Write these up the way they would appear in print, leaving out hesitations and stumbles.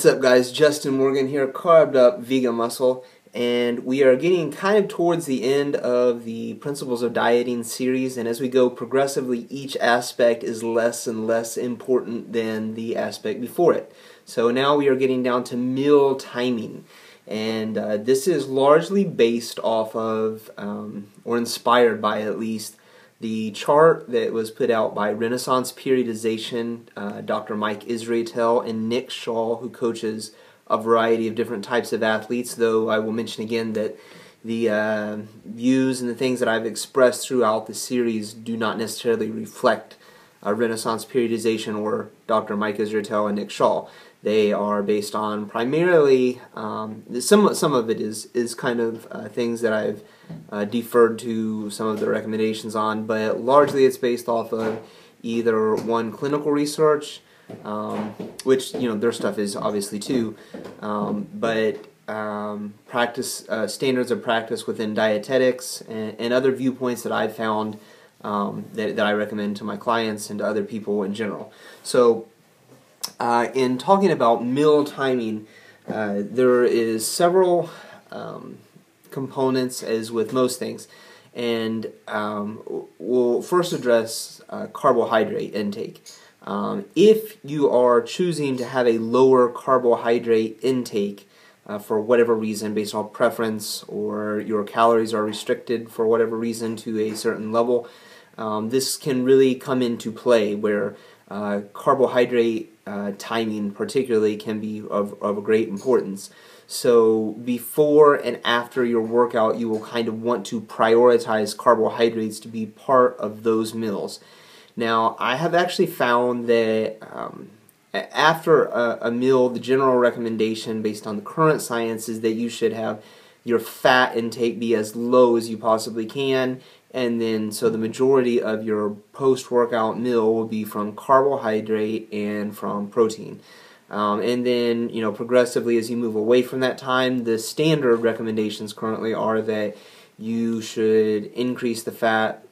What's up, guys? Justin Morgan here, Carved Up Vegan Muscle, and we are getting kind of towards the end of the Principles of Dieting series, and as we go progressively, each aspect is less and less important than the aspect before it. So now we are getting down to meal timing, and this is largely based off of, or inspired by at least, the chart that was put out by Renaissance Periodization, Dr. Mike Israetel and Nick Shaw, who coaches a variety of different types of athletes, though I will mention again that the views and the things that I've expressed throughout the series do not necessarily reflect Renaissance Periodization or Dr. Mike Israetel and Nick Shaw. They are based on primarily, some of it is kind of things that I've deferred to some of the recommendations on, but largely it's based off of either one, clinical research, which, you know, their stuff is obviously too, but practice, standards of practice within dietetics, and other viewpoints that I've found that I recommend to my clients and to other people in general. So in talking about meal timing, there is several components, as with most things, and we'll first address carbohydrate intake. If you are choosing to have a lower carbohydrate intake for whatever reason, based on preference, or your calories are restricted for whatever reason to a certain level, this can really come into play, where carbohydrate timing particularly can be of great importance. So before and after your workout, you will kind of want to prioritize carbohydrates to be part of those meals. Now, I have actually found that after a meal, the general recommendation based on the current science is that you should have your fat intake be as low as you possibly can, and then so the majority of your post-workout meal will be from carbohydrate and from protein. And then, you know, progressively as you move away from that time, the standard recommendations currently are that you should increase the fat,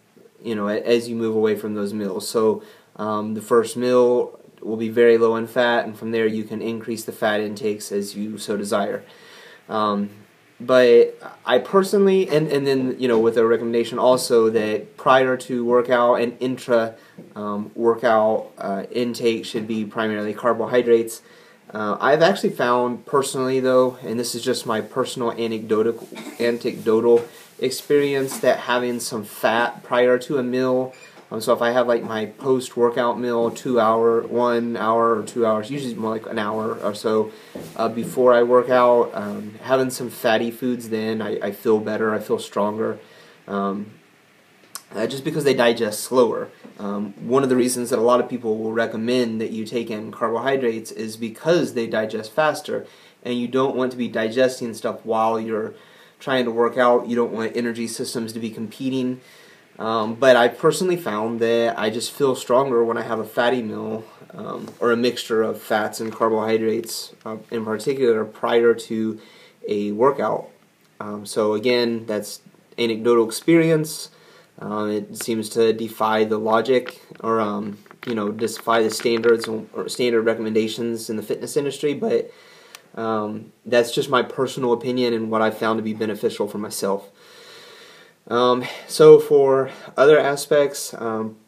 you know, as you move away from those meals. So the first meal will be very low in fat, and from there you can increase the fat intakes as you so desire. But I personally, and then, you know, with a recommendation also that prior to workout and intra workout intake should be primarily carbohydrates. I've actually found personally, though, and this is just my personal anecdotal experience, that having some fat prior to a meal, so if I have like my post-workout meal, 1 hour or 2 hours, usually more like an hour or so before I work out, having some fatty foods, then I feel better, I feel stronger, just because they digest slower. One of the reasons that a lot of people will recommend that you take in carbohydrates is because they digest faster, and you don't want to be digesting stuff while you're trying to work out. You don't want energy systems to be competing. But I personally found that I just feel stronger when I have a fatty meal, or a mixture of fats and carbohydrates in particular prior to a workout. So again, that's anecdotal experience. It seems to defy the logic, or you know, defy the standards or standard recommendations in the fitness industry, but that's just my personal opinion and what I found to be beneficial for myself. So for other aspects,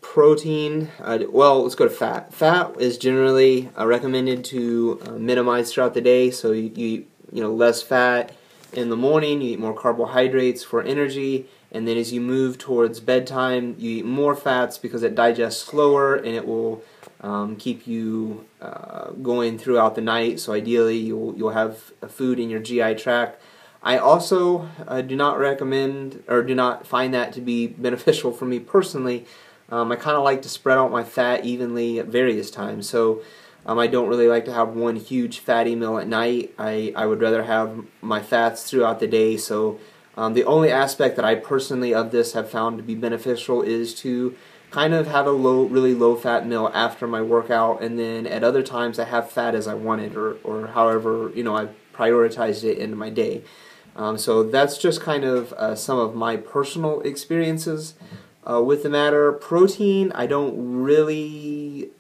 protein, well, let's go to fat. Fat is generally recommended to minimize throughout the day, so you eat, you know, less fat in the morning, you eat more carbohydrates for energy, and then as you move towards bedtime, you eat more fats because it digests slower, and it will keep you going throughout the night, so ideally you'll have food in your GI tract. I also do not recommend, or do not find that to be beneficial for me personally. I kind of like to spread out my fat evenly at various times, so I don't really like to have one huge fatty meal at night. I would rather have my fats throughout the day, so the only aspect that I personally of this have found to be beneficial is to kind of have a really low fat meal after my workout, and then at other times I have fat as I wanted, or however, you know, I prioritized it into my day. So that's just kind of some of my personal experiences with the matter. Protein, I don't really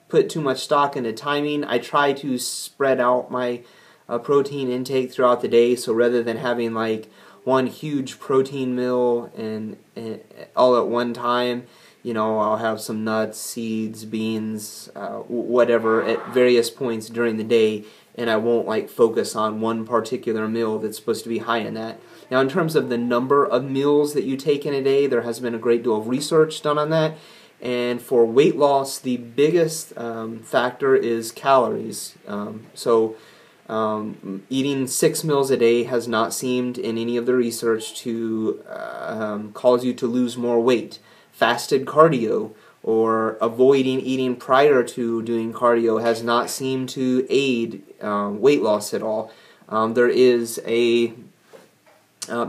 put too much stock into timing. I try to spread out my protein intake throughout the day, so rather than having like one huge protein meal and all at one time, you know, I'll have some nuts, seeds, beans, whatever at various points during the day, and I won't like focus on one particular meal that's supposed to be high in that. Now, in terms of the number of meals that you take in a day, there has been a great deal of research done on that. And for weight loss, the biggest factor is calories. Eating 6 meals a day has not seemed in any of the research to cause you to lose more weight. Fasted cardio or avoiding eating prior to doing cardio has not seemed to aid weight loss at all. There is a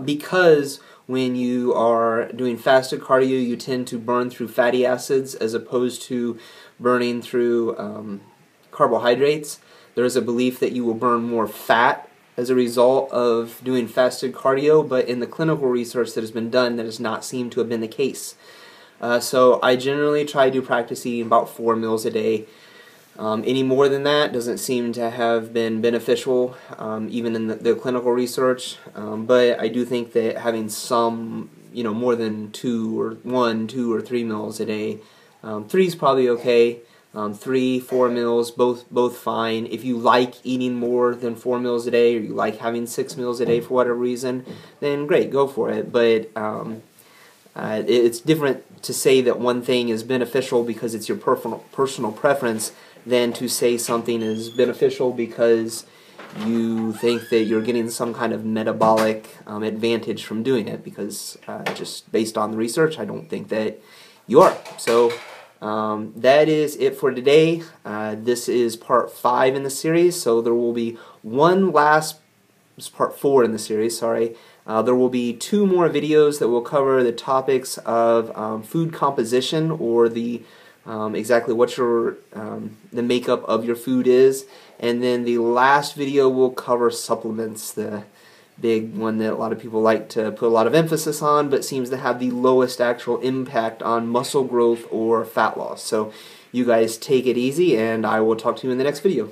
because when you are doing fasted cardio, you tend to burn through fatty acids as opposed to burning through carbohydrates. There is a belief that you will burn more fat as a result of doing fasted cardio, but in the clinical research that has been done, that does not seem to have been the case. So I generally try to practice eating about 4 meals a day. Any more than that doesn't seem to have been beneficial, even in the clinical research. But I do think that having some, you know, more than 2 or 3 meals a day, 3 is probably okay. 3, 4 meals, both fine. If you like eating more than 4 meals a day, or you like having 6 meals a day for whatever reason, then great, go for it. But it's different to say that one thing is beneficial because it's your personal preference than to say something is beneficial because you think that you're getting some kind of metabolic advantage from doing it, because just based on the research, I don't think that you are. So that is it for today. This is part 5 in the series, so there will be one last, this is part 4 in the series, sorry. There will be 2 more videos that will cover the topics of food composition, or the exactly what your the makeup of your food is, and then the last video will cover supplements, the big one that a lot of people like to put a lot of emphasis on, but seems to have the lowest actual impact on muscle growth or fat loss. So you guys take it easy, and I will talk to you in the next video.